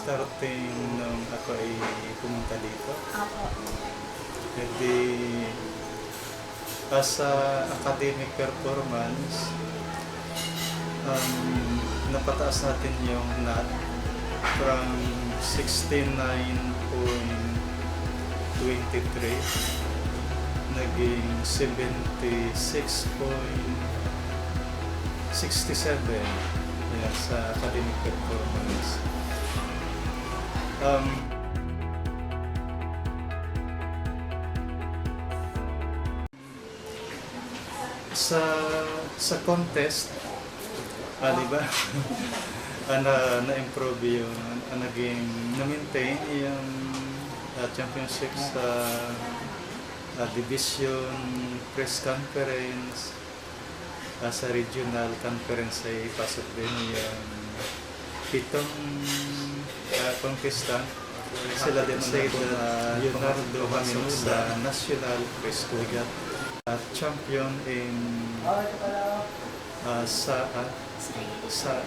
starting nung ako ay pumunta dito. Opo. Hindi as a academic performance, napataas natin yung NAT from 69.23 naging 76.67 sa academic performance. Sa contest, di ba? Na-improve yung naging na-maintain yung championship sa division press conference, sa regional conference ay pasok din yung 7 contestant. Sila din sa Leonardo pasok sa national press conference. Champion in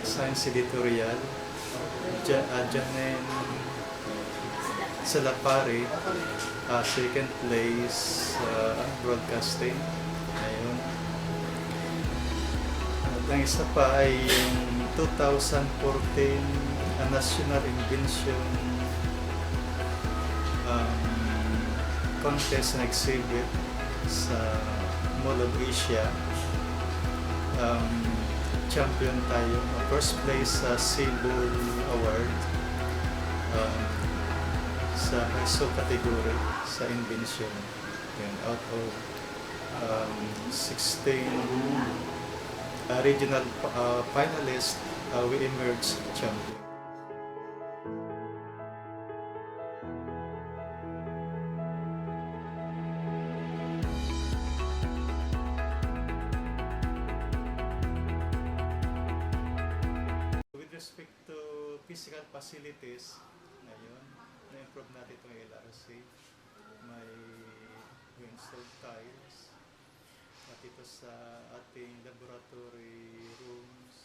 science editorial, Janen Salapari, second place broadcasting. Ayun. At ang isa pa ay yung 2014 National Invention contest na exhibit sa Mall of Asia. Champion tayo. First place sa Cebu Award sa ISO category sa invention. And out of 16 regional finalists, we emerged champion. With respect to physical facilities, ngayon, na-improve natin itong LRC. May installed tiles. At ito sa ating laboratory rooms,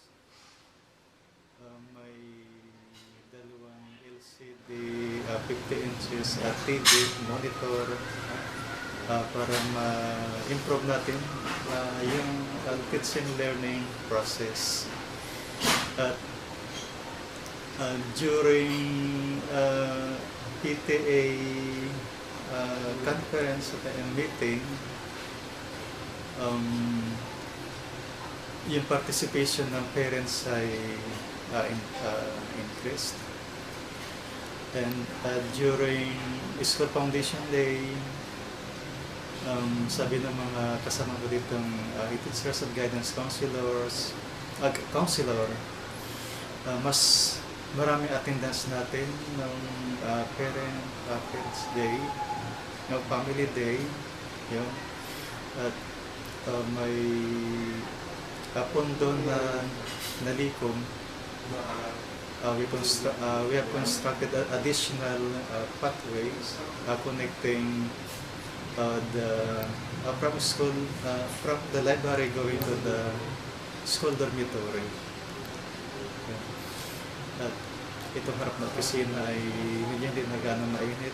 may dalawang LCD 50 inches TV monitor para ma-improve natin yung teaching learning process. At during PTA conference meeting, yung participation ng parents ay increased. And during School Foundation Day, sabi ng mga kasama ko ditong teachers at guidance counselor, mas maraming attendance natin ng Parents Day, ng Family Day, yun. At may pondo na nalikom. We have constructed additional pathways connecting from the library going to the school dormitory. At itong harap na opisina ay hindi din na gano'ng mainit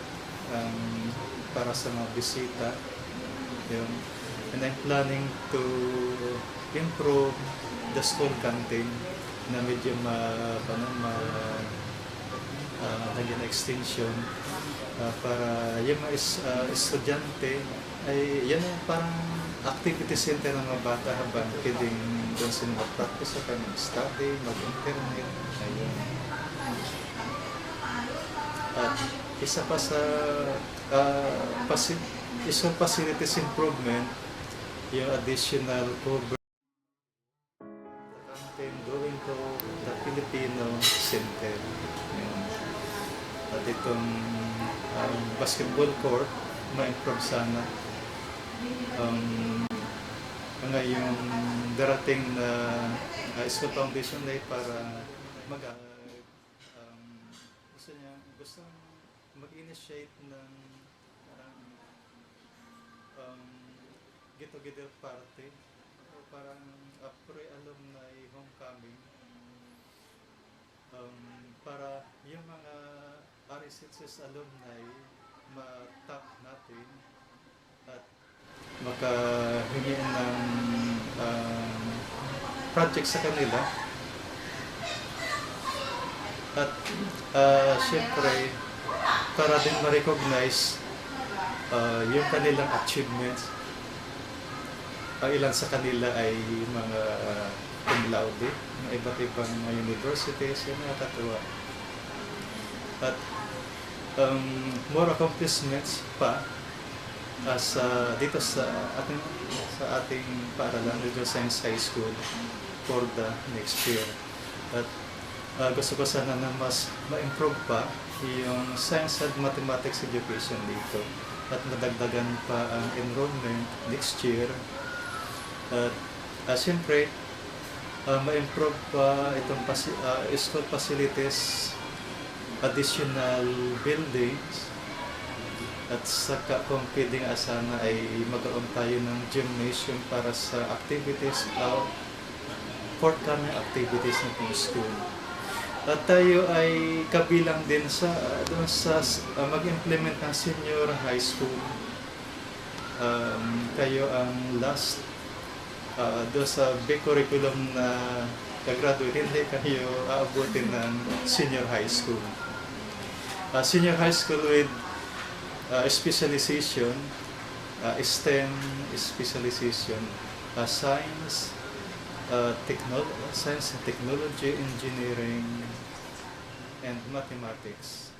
para sa mga bisita. Yun. And I'm planning to improve the school canteen na medyo naging extension para yung mga estudyante ay yan yung parang activity center ng mga bata habang pwedeng doon sila mag-practice o mag-study, mag-internet. Ayun. At isa pa sa isang facilities improvement, yung additional cover going to the Filipino Center. At itong basketball court, ma-improve sana. Ngayong darating na School Foundation Day para gusto mag-initiate ng get-together party o parang pre-alumni homecoming para yung mga RSHS alumni ma-tap natin at makahingi ng project sa kanila. At syempre, para din ma-recognize yung kanilang achievements. Ilan sa kanila ay mga cum laude, ng iba't ibang universities, yung nakakatuwa. At more accomplishments pa dito sa ating paaralan, Regional Science High School for the next year. At gusto ko sana na mas ma-improve pa yung Science and Mathematics education dito at madagdagan pa ang enrollment next year. At siyempre, ma-improve pa itong school facilities, additional buildings, at saka kung pwedeng sana ay magkaroon tayo ng gymnasium para sa activities, forthcoming activities ng school. At tayo ay kabilang din sa mag-implement ng senior high school. Kayo ang last doon sa big curriculum na kagraduate, hindi kayo aabutin ng senior high school. Senior high school with specialization, STEM specialization, science, science and technology, engineering, and mathematics.